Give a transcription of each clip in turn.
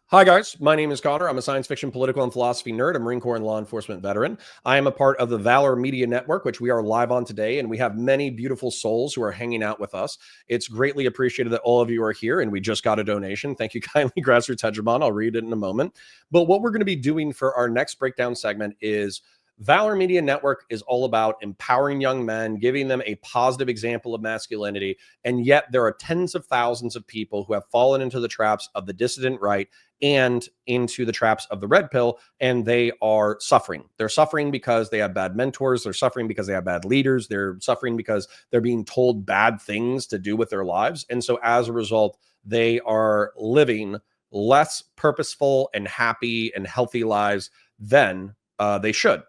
Hi, guys. My name is Connor. I'm a science fiction, political, and philosophy nerd, a Marine Corps and law enforcement veteran. I am a part of the Valor Media Network, which we are live on today, and we have many beautiful souls who are hanging out with us. It's greatly appreciated that all of you are here, and we just got a donation. Thank you kindly, Grassroots Hegemon. I'll read it in a moment. But what we're going to be doing for our next breakdown segment is Valor Media Network is all about empowering young men, giving them a positive example of masculinity, and yet there are tens of thousands of people who have fallen into the traps of the dissident right and into the traps of the red pill, and they are suffering. They're suffering because they have bad mentors. They're suffering because they have bad leaders. They're suffering because they're being told bad things to do with their lives. And so as a result, they are living less purposeful and happy and healthy lives than they should.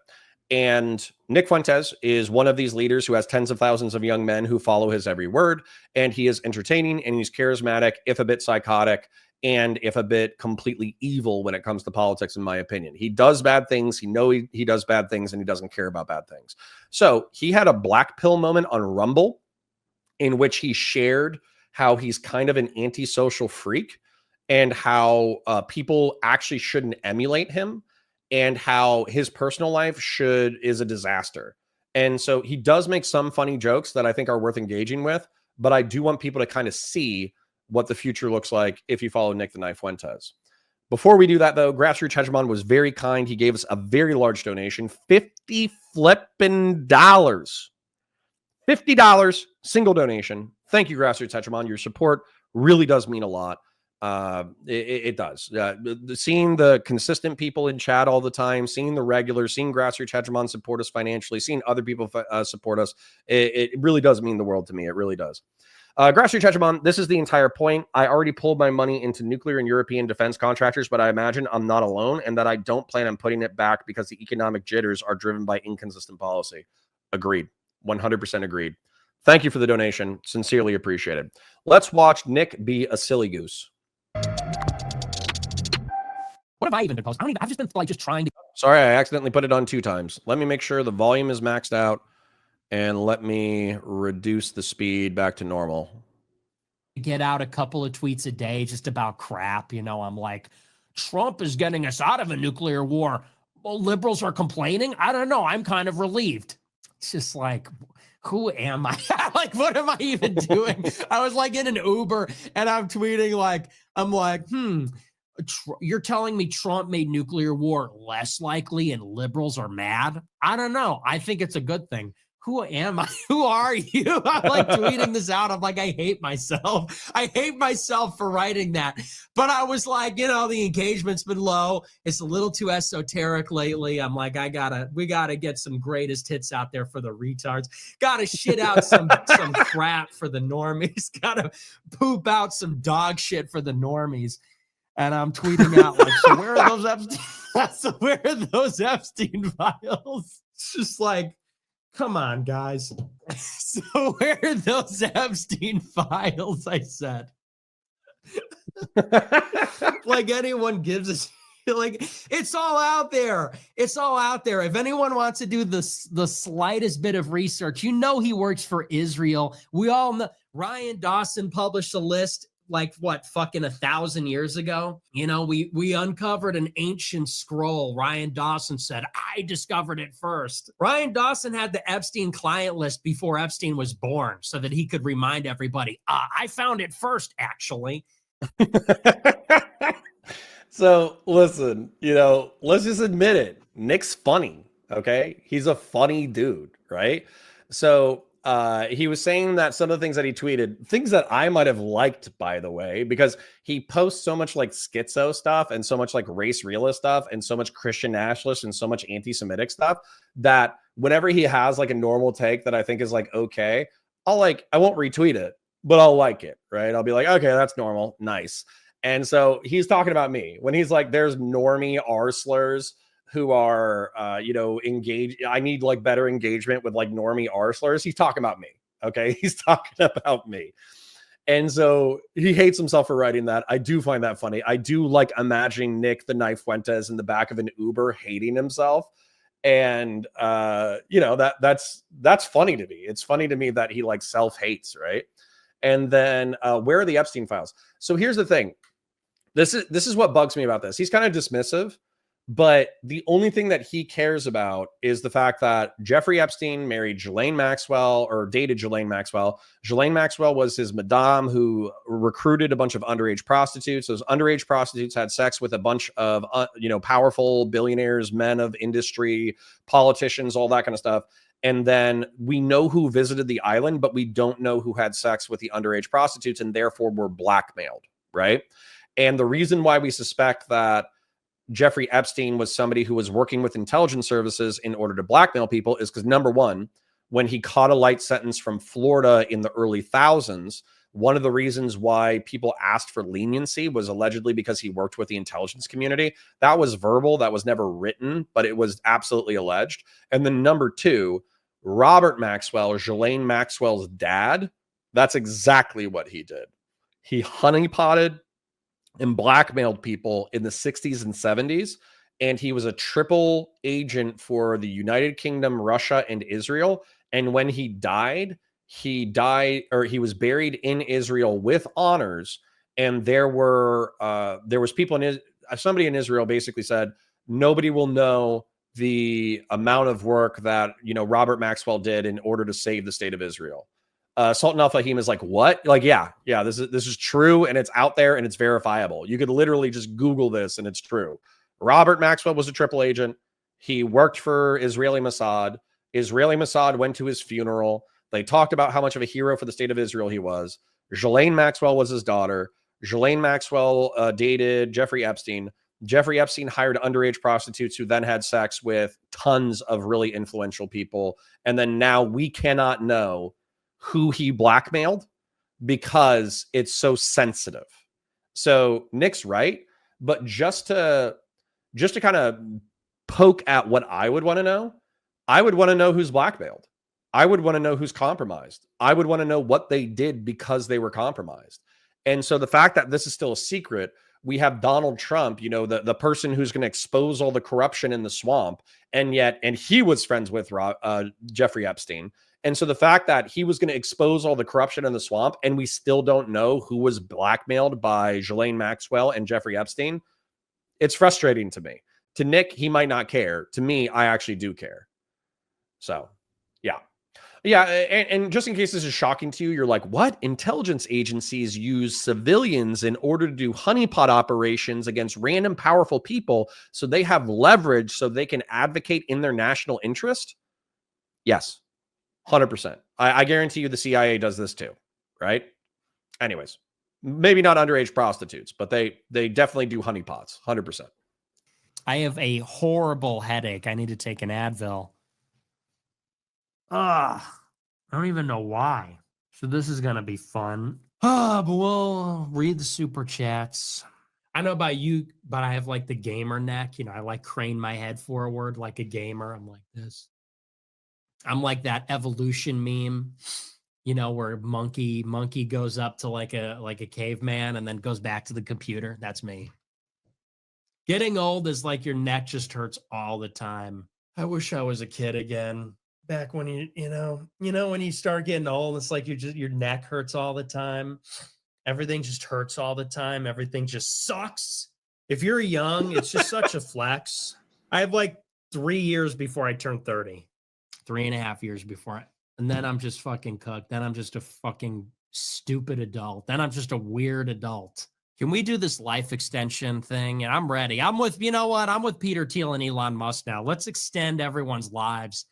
And Nick Fuentes is one of these leaders who has tens of thousands of young men who follow his every word. And he is entertaining and he's charismatic, if a bit psychotic, and if a bit completely evil when it comes to politics, in my opinion. He does bad things. He does bad things, and he doesn't care about bad things. So he had a black pill moment on Rumble in which he shared how he's kind of an antisocial freak and how people actually shouldn't emulate him and how his personal life is a disaster. And so he does make some funny jokes that I think are worth engaging with, but I do want people to kind of see what the future looks like if you follow Nick the Knife Fuentes. Before we do that, though, Grassroots Hegemon was very kind. He gave us a very large donation, $50 flipping dollars. $50 single donation. Thank you, Grassroots Hegemon. Your support really does mean a lot. It does. Seeing the consistent people in chat all the time, seeing the regulars, seeing Grassroots Hegemon support us financially, seeing other people support us, it really does mean the world to me. It really does. Grassroots Hegemon, this is the entire point. I already pulled my money into nuclear and European defense contractors, but I imagine I'm not alone and that I don't plan on putting it back because the economic jitters are driven by inconsistent policy. Agreed. 100% agreed. Thank you for the donation. Sincerely appreciated. Let's watch Nick be a silly goose. What have I even been posting? I've just been like just trying to. Sorry, I accidentally put it on 2 times. Let me make sure the volume is maxed out and let me reduce the speed back to normal. Get out a couple of tweets a day just about crap. You know, I'm like, Trump is getting us out of a nuclear war. Well, liberals are complaining. I don't know. I'm kind of relieved. It's just like, who am I? Like, what am I even doing? I was like in an Uber and I'm tweeting like, I'm like, you're telling me Trump made nuclear war less likely and liberals are mad? I don't know. I think it's a good thing. Who am I? Who are you? I'm like tweeting this out. I'm like, I hate myself. I hate myself for writing that. But I was like, you know, the engagement's been low. It's a little too esoteric lately. I'm like, we gotta get some greatest hits out there for the retards. Gotta shit out some crap for the normies. Gotta poop out some dog shit for the normies. And I'm tweeting out like, so where are those Epstein? So where are those Epstein files? It's just like, come on, guys. So where are those Epstein files? I said. Like anyone gives us, like, it's all out there. It's all out there. If anyone wants to do the slightest bit of research, you know he works for Israel. We all know. Ryan Dawson published a list like what, fucking 1,000 years ago. You know, we uncovered an ancient scroll. Ryan Dawson said, I discovered it first. Ryan Dawson had the Epstein client list before Epstein was born so that he could remind everybody, I found it first, actually. So listen, you know, let's just admit it. Nick's funny. Okay. He's a funny dude, right? So he was saying that some of the things that he tweeted, things that I might have liked, by the way, because he posts so much like schizo stuff and so much like race realist stuff and so much Christian nationalist and so much anti-Semitic stuff that whenever he has like a normal take that I think is like, okay, I won't retweet it, but I'll like it, right? I'll be like, okay, that's normal. Nice. And so he's talking about me when he's like, there's normie R slurs who are, engaged. I need like better engagement with like normie R slurs. He's talking about me. Okay. He's talking about me. And so he hates himself for writing that. I do find that funny. I do like imagining Nick the Knife Fuentes in the back of an Uber hating himself. And, that's funny to me. It's funny to me that he like self-hates. Right. And then where are the Epstein files? So here's the thing. This is what bugs me about this. He's kind of dismissive, but the only thing that he cares about is the fact that Jeffrey Epstein married Ghislaine Maxwell, or dated Ghislaine Maxwell. Ghislaine Maxwell was his madame who recruited a bunch of underage prostitutes. Those underage prostitutes had sex with a bunch of powerful billionaires, men of industry, politicians, all that kind of stuff. And then we know who visited the island, but we don't know who had sex with the underage prostitutes, and therefore were blackmailed, right? And the reason why we suspect that Jeffrey Epstein was somebody who was working with intelligence services in order to blackmail people is because, number one, when he caught a light sentence from Florida in the early thousands, one of the reasons why people asked for leniency was allegedly because he worked with the intelligence community. That was verbal. That was never written, but it was absolutely alleged. And then number two, Robert Maxwell, or Ghislaine Maxwell's dad, that's exactly what he did. He honeypotted and blackmailed people in the 60s and 70s. And he was a triple agent for the United Kingdom, Russia, and Israel. And when he died, he was buried in Israel with honors. And there was people somebody in Israel basically said, nobody will know the amount of work that, Robert Maxwell did in order to save the state of Israel. Sultan Al Fahim is like, what? Like, yeah, this is true, and it's out there, and it's verifiable. You could literally just Google this, and it's true. Robert Maxwell was a triple agent. He worked for Israeli Mossad. Israeli Mossad went to his funeral. They talked about how much of a hero for the state of Israel he was. Ghislaine Maxwell was his daughter. Ghislaine Maxwell dated Jeffrey Epstein. Jeffrey Epstein hired underage prostitutes who then had sex with tons of really influential people. And then now we cannot know who he blackmailed because it's so sensitive. So Nick's right, but just to kind of poke at what I would want to know, I would want to know who's blackmailed. I would want to know who's compromised. I would want to know what they did because they were compromised. And so the fact that this is still a secret, we have Donald Trump, the person who's going to expose all the corruption in the swamp, and he was friends with Jeffrey Epstein. And so the fact that he was going to expose all the corruption in the swamp, and we still don't know who was blackmailed by Ghislaine Maxwell and Jeffrey Epstein, it's frustrating to me. To Nick, he might not care. To me, I actually do care. So, yeah. Yeah, and just in case this is shocking to you, you're like, what? Intelligence agencies use civilians in order to do honeypot operations against random powerful people so they have leverage so they can advocate in their national interest? Yes. 100%. I guarantee you the CIA does this too, right? Anyways, maybe not underage prostitutes, but they definitely do honeypots, 100%. I have a horrible headache. I need to take an Advil. I don't even know why. So this is going to be fun. But we'll read the super chats. I know about you, but I have like the gamer neck. I like crane my head forward like a gamer. I'm like this. I'm like that evolution meme, where monkey goes up to like a caveman and then goes back to the computer. That's me. Getting old is like your neck just hurts all the time. I wish I was a kid again. Back when when you start getting old, it's like your neck hurts all the time. Everything just hurts all the time. Everything just sucks. If you're young, it's just such a flex. I have like 3 years before I turn 30. 3.5 years before and then I'm just fucking cooked. Then I'm just a fucking stupid adult. Then I'm just a weird adult. Can we do this life extension thing? And I'm ready. I'm with, I'm with Peter Thiel and Elon Musk now. Let's extend everyone's lives.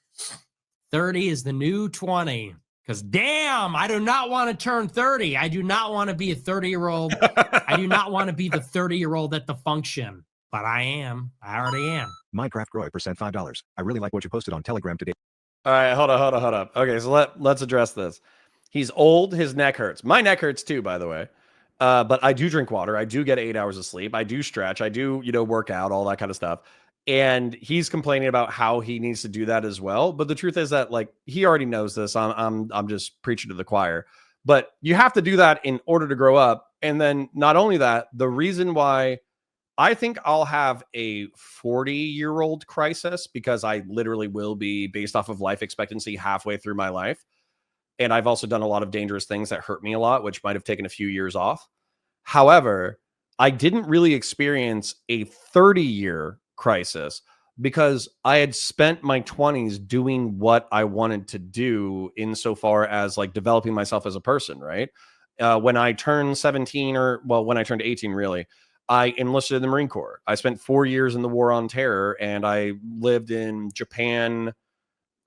30 is the new 20. Because damn, I do not want to turn 30. I do not want to be a 30-year-old. I do not want to be the 30-year-old at the function. But I am. I already am. Minecraft Roy percent $5. I really like what you posted on Telegram today. All right, hold up. Okay, so let's address this. He's old. His neck hurts. My neck hurts too, by the way. But I do drink water. I do get 8 hours of sleep. I do stretch. I do, work out, all that kind of stuff. And he's complaining about how he needs to do that as well. But the truth is that, like, he already knows this. I'm just preaching to the choir. But you have to do that in order to grow up. And then not only that, the reason why I think I'll have a 40-year-old crisis, because I literally will be, based off of life expectancy, halfway through my life. And I've also done a lot of dangerous things that hurt me a lot, which might have taken a few years off. However, I didn't really experience a 30-year crisis because I had spent my 20s doing what I wanted to do insofar as like developing myself as a person, right? When I turned 17, or well, when I turned 18, really, I enlisted in the Marine Corps. I spent 4 years in the War on Terror, and I lived in Japan,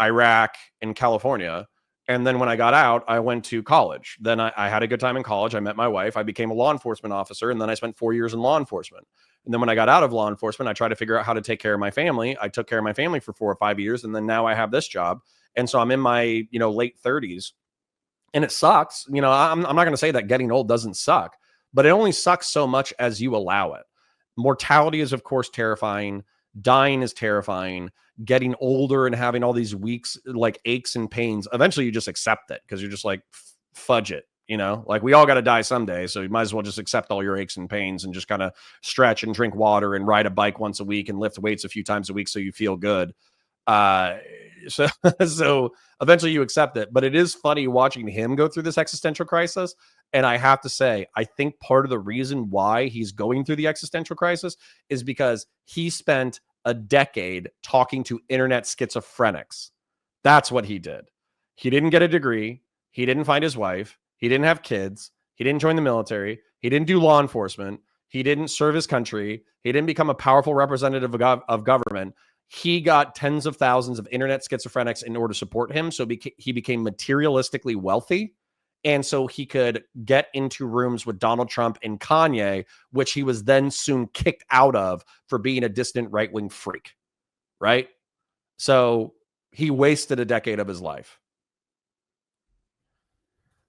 Iraq, and California. And then when I got out, I went to college. Then I had a good time in college. I met my wife. I became a law enforcement officer. And then I spent 4 years in law enforcement. And then when I got out of law enforcement, I tried to figure out how to take care of my family. I took care of my family for 4 or 5 years. And then now I have this job. And so I'm in my, late 30s. And it sucks. I'm not going to say that getting old doesn't suck, but it only sucks so much as you allow it. Mortality is, of course, terrifying. Dying is terrifying. Getting older and having all these weeks, like aches and pains, eventually you just accept it because you're just like, fudge it. Like we all got to die someday. So you might as well just accept all your aches and pains and just kind of stretch and drink water and ride a bike once a week and lift weights a few times a week so you feel good. So eventually you accept it. But it is funny watching him go through this existential crisis. And I have to say, I think part of the reason why he's going through the existential crisis is because he spent a decade talking to internet schizophrenics. That's what he did. He didn't get a degree. He didn't find his wife. He didn't have kids. He didn't join the military. He didn't do law enforcement. He didn't serve his country. He didn't become a powerful representative of government. He got tens of thousands of internet schizophrenics in order to support him. So he became materialistically wealthy. And so he could get into rooms with Donald Trump and Kanye, which he was then soon kicked out of for being a distant right-wing freak, right? So he wasted a decade of his life.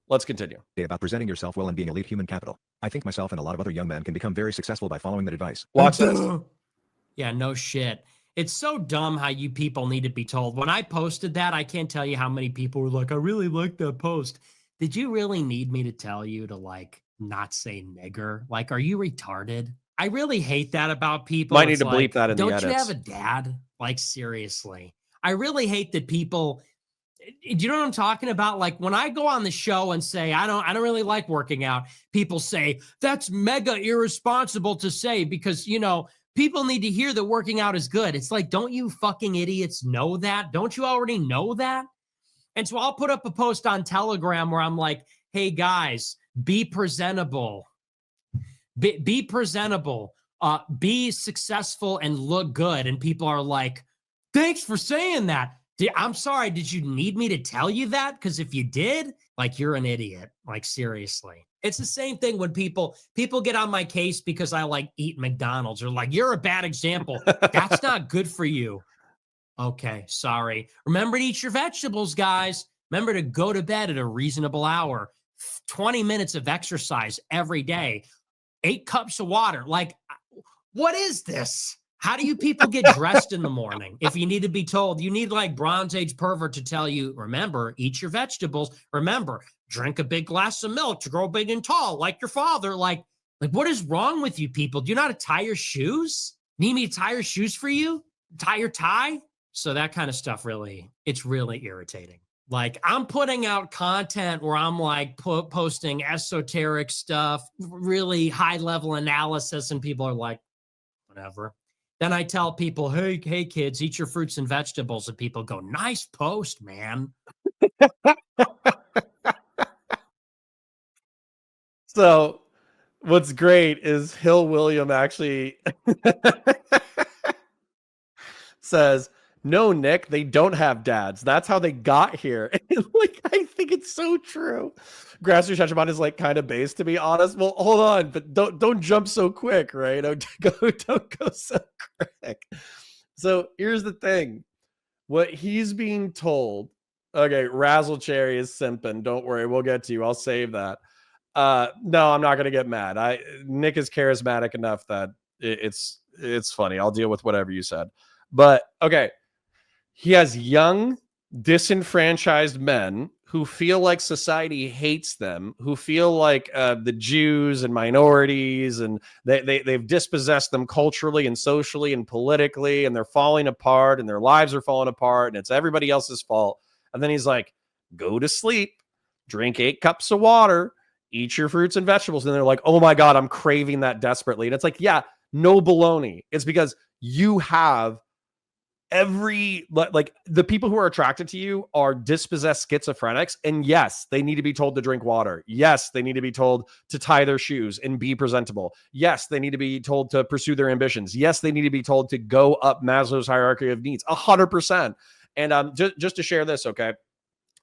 Let's continue. About presenting yourself well and being elite human capital. I think myself and a lot of other young men can become very successful by following that advice. Watch this. Yeah, no shit. It's so dumb how you people need to be told. When I posted that, I can't tell you how many people were like, I really like that post. Did you really need me to tell you to like not say nigger? Like, are you retarded? I really hate that about people. Might need to bleep that in the edits. Don't you have a dad? Like, seriously. I really hate that people, do you know what I'm talking about? Like when I go on the show and say, I don't really like working out, people say that's mega irresponsible to say because, people need to hear that working out is good. It's like, don't you fucking idiots know that? Don't you already know that? And so I'll put up a post on Telegram where I'm like, hey guys, be presentable, be presentable, be successful and look good. And people are like, thanks for saying that. I'm sorry. Did you need me to tell you that? Because if you did, like, you're an idiot. Like, seriously. It's the same thing when people get on my case because I like eat McDonald's or like, you're a bad example. That's not good for you. Okay, sorry. Remember to eat your vegetables, guys. Remember to go to bed at a reasonable hour. 20 minutes of exercise every day. 8 cups of water. Like, what is this? How do you people get dressed in the morning? If you need to be told, you need like Bronze Age pervert to tell you, remember, eat your vegetables. Remember, drink a big glass of milk to grow big and tall like your father. Like what is wrong with you people? Do you know how to tie your shoes? Need me to tie your shoes for you? Tie your tie? So that kind of stuff it's really irritating. Like I'm putting out content where I'm like posting esoteric stuff, really high level analysis, and people are like, whatever. Then I tell people, hey kids, eat your fruits and vegetables. And people go, nice post, man. So what's great is Hill William actually says, no, Nick, they don't have dads. That's how they got here. Like, I think it's so true. Grasser Shachimon is like kind of based, to be honest. Well, hold on, but don't jump so quick, right? Don't go so quick. So here's the thing. What he's being told, okay, Razzle Cherry is simping. Don't worry, we'll get to you. I'll save that. No, I'm not gonna get mad. Nick is charismatic enough that it's funny. I'll deal with whatever you said. But okay. He has young, disenfranchised men who feel like society hates them, who feel like the Jews and minorities, and they've dispossessed them culturally and socially and politically, and they're falling apart, and their lives are falling apart, and it's everybody else's fault. And then he's like, go to sleep, drink 8 cups of water, eat your fruits and vegetables. And they're like, oh my God, I'm craving that desperately. And it's like, yeah, no baloney. It's because you have like the people who are attracted to you are dispossessed schizophrenics. And yes, they need to be told to drink water. Yes, they need to be told to tie their shoes and be presentable. Yes, they need to be told to pursue their ambitions. Yes, they need to be told to go up Maslow's hierarchy of needs 100%. And just to share this, okay,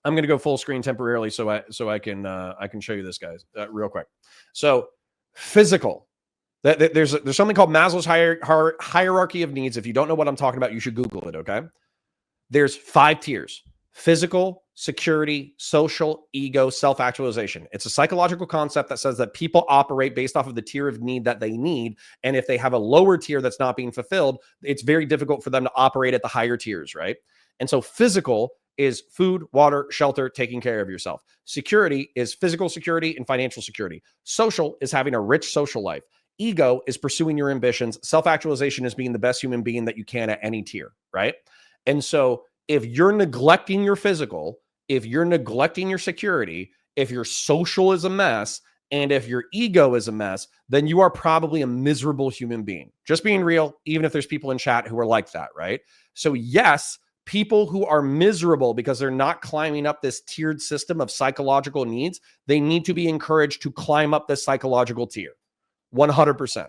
I'm going to go full screen temporarily so I can show you this, guys, real quick. So physical. There's something called Maslow's hierarchy of needs. If you don't know what I'm talking about, you should Google it, okay? There's 5 tiers: physical, security, social, ego, self-actualization. It's a psychological concept that says that people operate based off of the tier of need that they need. And if they have a lower tier that's not being fulfilled, it's very difficult for them to operate at the higher tiers, right? And so physical is food, water, shelter, taking care of yourself. Security is physical security and financial security. Social is having a rich social life. Ego is pursuing your ambitions. Self-actualization is being the best human being that you can at any tier, right? And so if you're neglecting your physical, if you're neglecting your security, if your social is a mess, and if your ego is a mess, then you are probably a miserable human being. Just being real, even if there's people in chat who are like that, right? So yes, people who are miserable because they're not climbing up this tiered system of psychological needs, they need to be encouraged to climb up this psychological tier. 100%.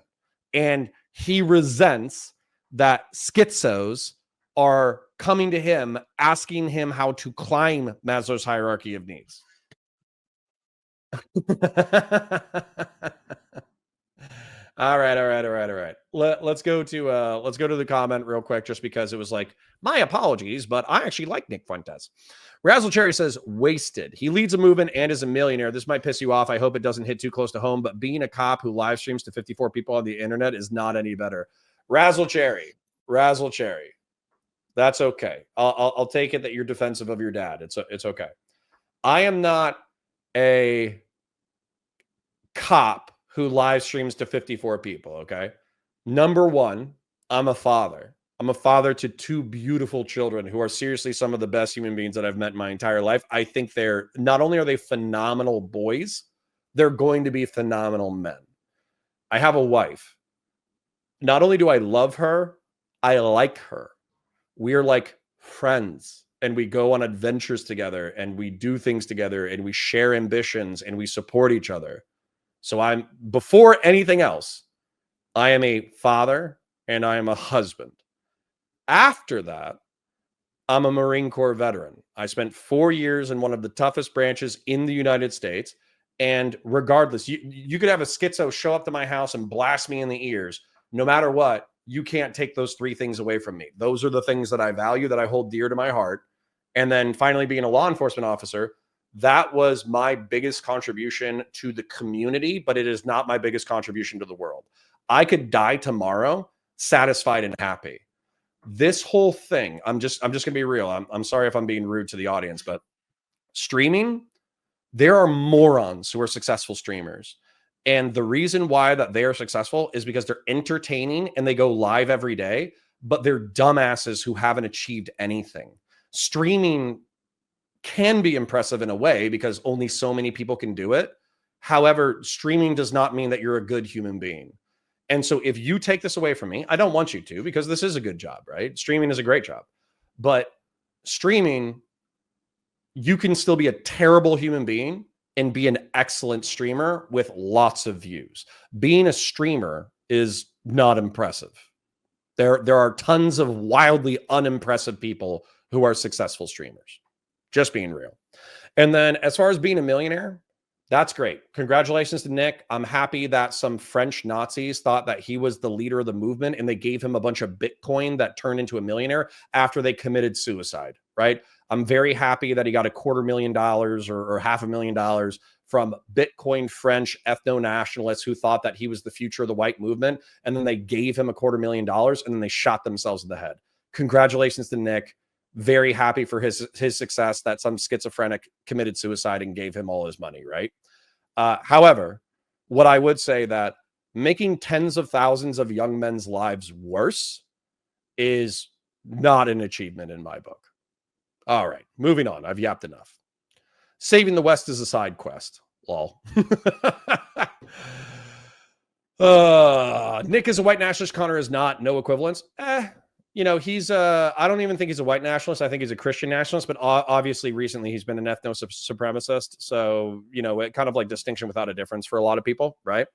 And he resents that schizos are coming to him, asking him how to climb Maslow's hierarchy of needs. All right. Let's go to the comment real quick, just because it was like, my apologies, but I actually like Nick Fuentes. Razzle Cherry says, wasted. He leads a movement and is a millionaire. This might piss you off. I hope it doesn't hit too close to home, but being a cop who live streams to 54 people on the internet is not any better. Razzle Cherry. That's okay. I'll take it that you're defensive of your dad. It's okay. I am not a cop who live streams to 54 people, okay? Number one, I'm a father. I'm a father to 2 beautiful children who are seriously some of the best human beings that I've met in my entire life. I think they're not only are they phenomenal boys, they're going to be phenomenal men. I have a wife. Not only do I love her, I like her. We're like friends, and we go on adventures together, and we do things together, and we share ambitions, and we support each other. So before anything else, I am a father and I am a husband. After that, I'm a Marine Corps veteran. I spent 4 years in one of the toughest branches in the United States. And regardless, you could have a schizo show up to my house and blast me in the ears. No matter what, you can't take those 3 things away from me. Those are the things that I value, that I hold dear to my heart. And then finally, being a law enforcement officer, that was my biggest contribution to the community, but it is not my biggest contribution to the world. I could die tomorrow satisfied and happy. This whole thing, I'm just going to be real. I'm sorry if I'm being rude to the audience, but streaming, there are morons who are successful streamers. And the reason why that they are successful is because they're entertaining and they go live every day, but they're dumbasses who haven't achieved anything. Streaming can be impressive in a way because only so many people can do it. However, streaming does not mean that you're a good human being. And so if you take this away from me, I don't want you to, because this is a good job, right? Streaming is a great job. But streaming, you can still be a terrible human being and be an excellent streamer with lots of views. Being a streamer is not impressive. There are tons of wildly unimpressive people who are successful streamers. Just being real. And then as far as being a millionaire, that's great. Congratulations to Nick. I'm happy that some French Nazis thought that he was the leader of the movement and they gave him a bunch of Bitcoin that turned into a millionaire after they committed suicide, right? I'm very happy that he got $250,000 or $500,000 from Bitcoin French ethno-nationalists who thought that he was the future of the white movement. And then they gave him $250,000 and then they shot themselves in the head. Congratulations to Nick. Very happy for his success that some schizophrenic committed suicide and gave him all his money, right? However, what I would say that making tens of thousands of young men's lives worse is not an achievement in my book. All right, moving on. I've yapped enough. Saving the West is a side quest. Lol. Nick is a white nationalist. Connor is not. No equivalence. He's I don't even think he's a white nationalist. I think he's a Christian nationalist, but obviously recently he's been an ethno supremacist. So, it kind of like distinction without a difference for a lot of people, right?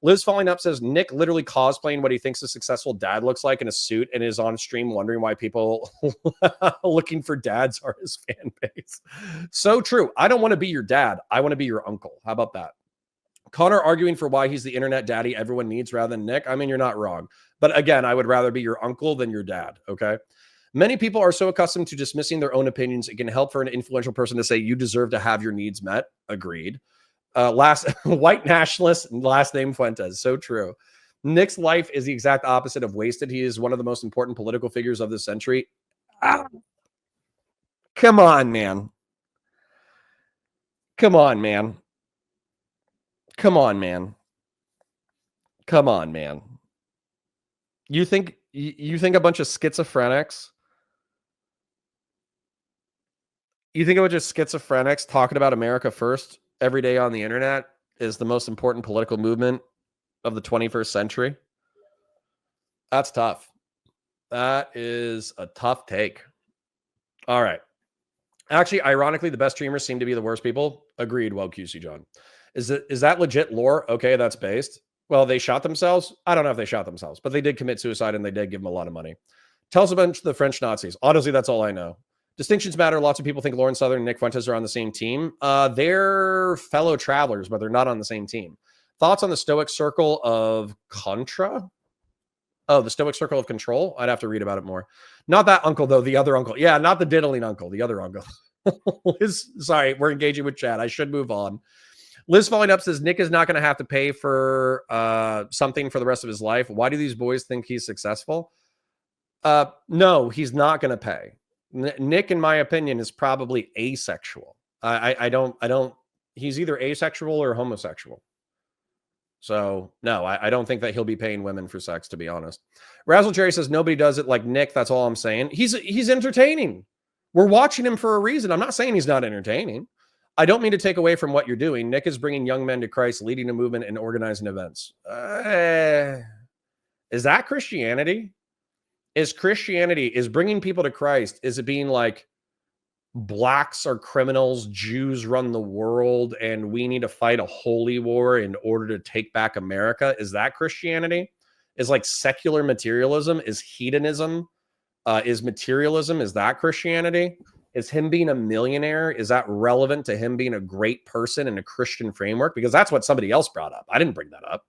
Liz Falling Up says Nick literally cosplaying what he thinks a successful dad looks like in a suit and is on stream wondering why people looking for dads are his fan base. So true. I don't want to be your dad. I want to be your uncle. How about that? Connor arguing for why he's the internet daddy everyone needs rather than Nick. I mean, you're not wrong. But again, I would rather be your uncle than your dad, okay? Many people are so accustomed to dismissing their own opinions, it can help for an influential person to say, you deserve to have your needs met. Agreed. Last white nationalist, last name Fuentes. So true. Nick's life is the exact opposite of wasted. He is one of the most important political figures of this century. Come on, man. Come on, man. Come on, man. Come on, man. You think a bunch of schizophrenics? You think a bunch of schizophrenics talking about America first every day on the internet is the most important political movement of the 21st century? That's tough. That is a tough take. All right. Actually, ironically, the best streamers seem to be the worst people. Agreed. Well, QC John. Is that legit lore? Okay, that's based. Well, they shot themselves. I don't know if they shot themselves, but they did commit suicide and they did give them a lot of money. Tell us about the French Nazis. Honestly, that's all I know. Distinctions matter. Lots of people think Lauren Southern and Nick Fuentes are on the same team. They're fellow travelers, but they're not on the same team. Thoughts on the Stoic Circle of Contra? Oh, the Stoic Circle of Control? I'd have to read about it more. Not that uncle, though. The other uncle. Yeah, not the diddling uncle. The other uncle. Sorry, we're engaging with chat. I should move on. Liz Falling Up says, Nick is not going to have to pay for something for the rest of his life. Why do these boys think he's successful? No, he's not going to pay. Nick, in my opinion, is probably asexual. I don't, he's either asexual or homosexual. So no, I don't think that he'll be paying women for sex, to be honest. Razzle Cherry says nobody does it like Nick. That's all I'm saying. He's entertaining. We're watching him for a reason. I'm not saying he's not entertaining. I don't mean to take away from what you're doing. Nick is bringing young men to Christ, leading a movement and organizing events. Is that Christianity? Is bringing people to Christ? Is it being like blacks are criminals, Jews run the world, and we need to fight a holy war in order to take back America? Is that Christianity? Is like secular materialism? Is hedonism? Is materialism? Is that Christianity? Is him being a millionaire, is that relevant to him being a great person in a Christian framework? Because that's what somebody else brought up. I didn't bring that up.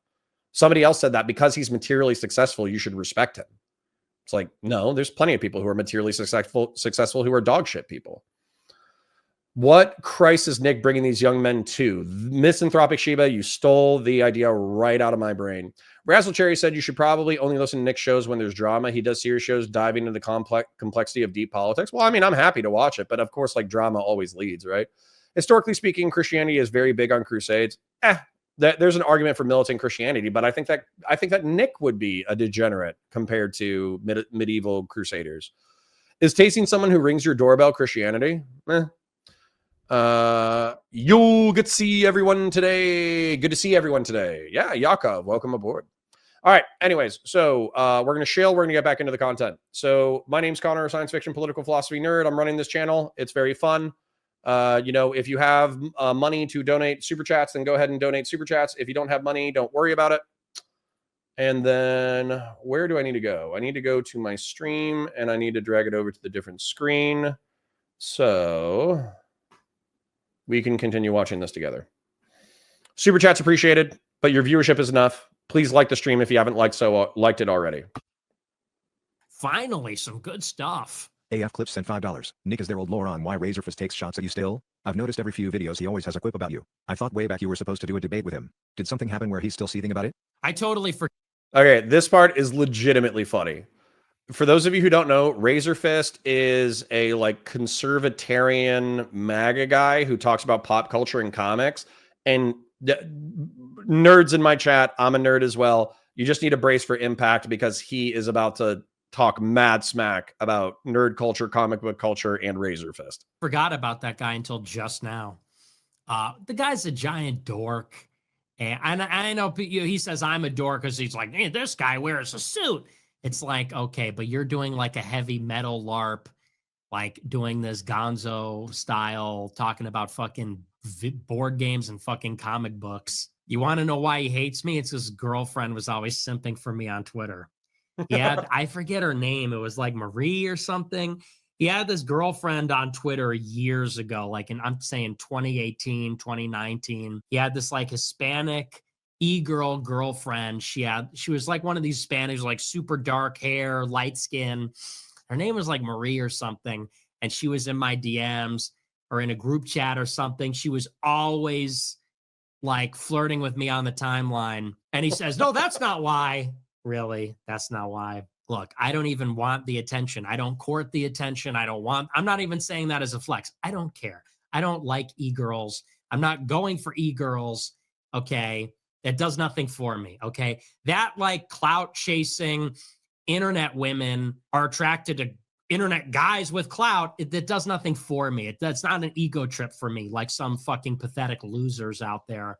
Somebody else said that because he's materially successful, you should respect him. It's like, no, there's plenty of people who are materially successful who are dog shit people. What Christ is Nick bringing these young men to? Misanthropic Sheba, you stole the idea right out of my brain. Razzle Cherry said you should probably only listen to Nick's shows when there's drama. He does serious shows diving into the complexity of deep politics. Well, I mean, I'm happy to watch it, but of course, like drama always leads, right? Historically speaking, Christianity is very big on crusades. There's an argument for militant Christianity, but I think that Nick would be a degenerate compared to medieval crusaders. Is tasting someone who rings your doorbell Christianity? You'll get to see everyone today. Good to see everyone today. Yeah, Yakov, welcome aboard. All right. Anyways, so we're going to shill. We're going to get back into the content. So my name's Connor, science fiction, political philosophy nerd. I'm running this channel. It's very fun. If you have money to donate super chats, then go ahead and donate super chats. If you don't have money, don't worry about it. And then where do I need to go? I need to go to my stream and I need to drag it over to the different screen. So we can continue watching this together. Super chat's appreciated, but your viewership is enough. Please like the stream if you haven't liked it already. Finally, some good stuff. AF Clips sent $5. Nick is their old lore on why Razorfist takes shots at you still? I've noticed every few videos he always has a quip about you. I thought way back you were supposed to do a debate with him. Did something happen where he's still seething about it? I totally forgot. Okay, this part is legitimately funny. For those of you who don't know, Razor Fist is a like conservatarian MAGA guy who talks about pop culture and comics. And nerds in my chat, I'm a nerd as well. You just need to brace for impact because he is about to talk mad smack about nerd culture, comic book culture, and Razor Fist. Forgot about that guy until just now. The guy's a giant dork. And I know he says I'm a dork because he's like, hey, this guy wears a suit. It's like, okay, but you're doing like a heavy metal LARP, like doing this gonzo style, talking about fucking board games and fucking comic books. You want to know why he hates me? It's his girlfriend was always simping for me on Twitter. Yeah, I forget her name. It was like Marie or something. He had this girlfriend on Twitter years ago, like I'm saying 2018, 2019. He had this like Hispanic e-girl girlfriend. She was like one of these Spanish, like super dark hair, light skin. Her name was like Marie or something. And she was in my DMs or in a group chat or something. She was always like flirting with me on the timeline. And he says, no, that's not why. Really? That's not why. Look, I don't even want the attention. I don't court the attention. I'm not even saying that as a flex. I don't care. I don't like e-girls. I'm not going for e-girls. Okay. It does nothing for me. Okay. That like clout chasing internet women are attracted to internet guys with clout. That does nothing for me. That's not an ego trip for me, like some fucking pathetic losers out there.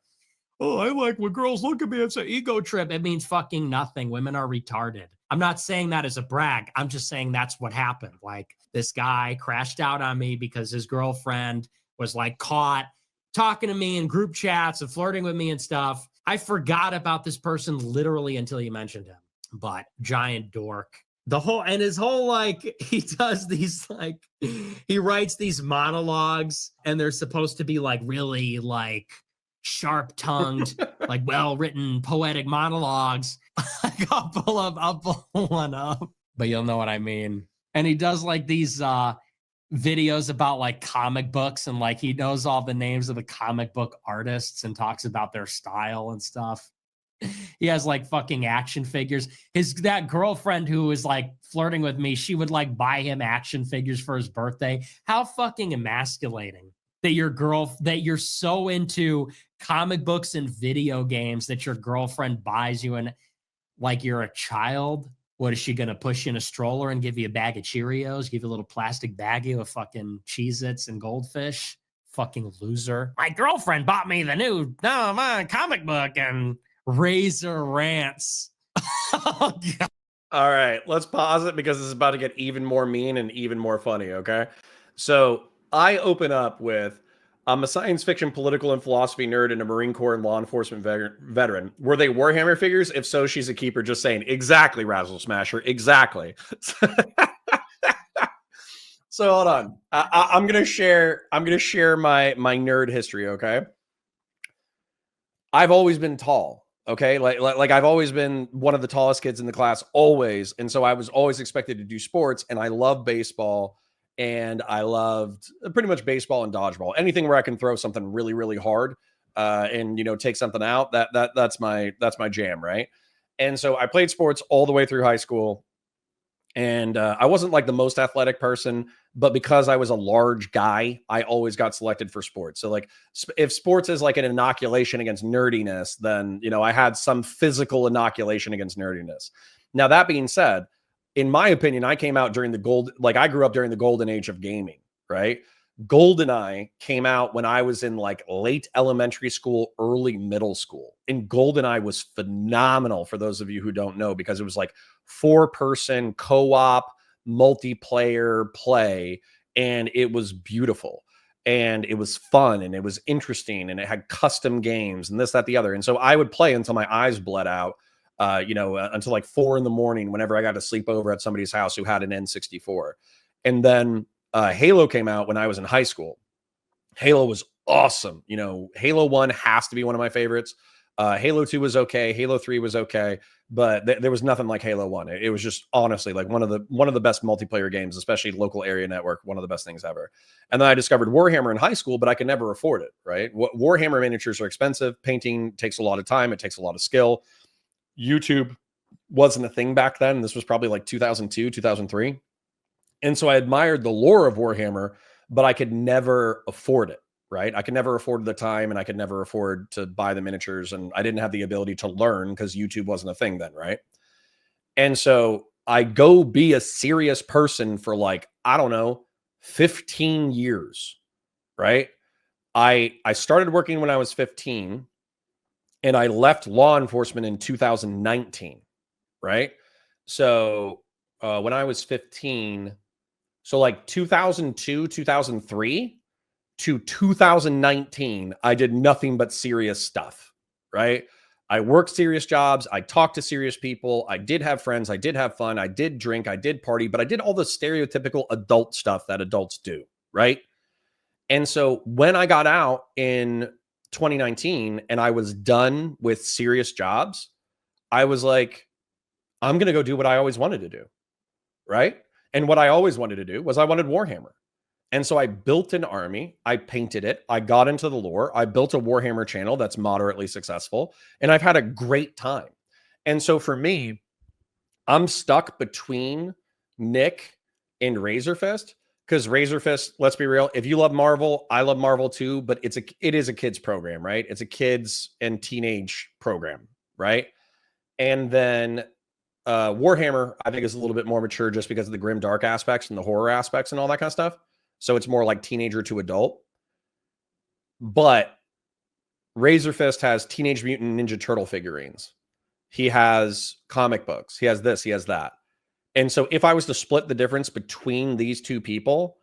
Oh, I like when girls look at me. It's an ego trip. It means fucking nothing. Women are retarded. I'm not saying that as a brag. I'm just saying that's what happened. Like this guy crashed out on me because his girlfriend was like caught talking to me in group chats and flirting with me and stuff. I forgot about this person literally until you mentioned him. But giant dork. His whole like, he does these like, he writes these monologues and they're supposed to be like really like sharp-tongued, like well-written poetic monologues. I'll pull one up, but you'll know what I mean. And he does like these videos about like comic books and like he knows all the names of the comic book artists and talks about their style and stuff. He has like fucking action figures. That girlfriend who was like flirting with me, she would like buy him action figures for his birthday. How fucking emasculating that you're so into comic books and video games that your girlfriend buys you and like you're a child. What is she gonna push you in a stroller and give you a bag of Cheerios, give you a little plastic baggie of fucking Cheez-Its and Goldfish? Fucking loser. My girlfriend bought me the new my comic book and Razor rants. Oh, God. All right, let's pause it because this is about to get even more mean and even more funny, okay? So I open up with, I'm a science fiction, political, and philosophy nerd and a Marine Corps and law enforcement veteran. Were they Warhammer figures? If so, she's a keeper. Just saying. Exactly, Razzle Smasher. Exactly. So hold on. I'm gonna share my nerd history, okay? I've always been tall. Okay, like I've always been one of the tallest kids in the class, always, and so I was always expected to do sports, and I love baseball, and I loved pretty much baseball and dodgeball, anything where I can throw something really, really hard, and take something out. That's my jam, right? And so I played sports all the way through high school. And I wasn't like the most athletic person, but because I was a large guy, I always got selected for sports. So like if sports is like an inoculation against nerdiness, then, I had some physical inoculation against nerdiness. Now, that being said, in my opinion, I came out during I grew up during the golden age of gaming, right? GoldenEye came out when I was in like late elementary school, early middle school. And GoldenEye was phenomenal for those of you who don't know, because it was like 4-person co-op multiplayer play. And it was beautiful. And it was fun and it was interesting and it had custom games and this, that, the other. And so I would play until my eyes bled out, until like 4 a.m. whenever I got to sleep over at somebody's house who had an N64. And then Halo came out when I was in high school. Halo was awesome. Halo 1 has to be one of my favorites. Halo 2 was okay. Halo 3 was okay, but there was nothing like Halo 1. It was just honestly like one of the best multiplayer games, especially local area network, one of the best things ever. And then I discovered Warhammer in high school, but I could never afford it, right? Warhammer miniatures are expensive. Painting takes a lot of time. It takes a lot of skill. YouTube wasn't a thing back then. This was probably like 2002, 2003. And so I admired the lore of Warhammer, but I could never afford it, right? I could never afford the time and I could never afford to buy the miniatures. And I didn't have the ability to learn because YouTube wasn't a thing then, right? And so I go be a serious person for like, I don't know, 15 years, right? I started working when I was 15, and I left law enforcement in 2019, right? So when I was 15, so like 2002, 2003 to 2019, I did nothing but serious stuff, right? I worked serious jobs. I talked to serious people. I did have friends. I did have fun. I did drink. I did party, but I did all the stereotypical adult stuff that adults do, right? And so when I got out in 2019 and I was done with serious jobs, I was like, I'm going to go do what I always wanted to do, right? And what I always wanted to do was I wanted Warhammer. And so I built an army, I painted it, I got into the lore, I built a Warhammer channel that's moderately successful, and I've had a great time. And so for me, I'm stuck between Nick and Razor Fist, because Razor Fist, let's be real, if you love Marvel, I love Marvel too, but it is a kids program, right? It's a kids and teenage program, right? And then Warhammer, I think, is a little bit more mature just because of the grim dark aspects and the horror aspects and all that kind of stuff. So it's more like teenager to adult. But Razor Fist has Teenage Mutant Ninja Turtle figurines. He has comic books. He has this, he has that. And so if I was to split the difference between these two people,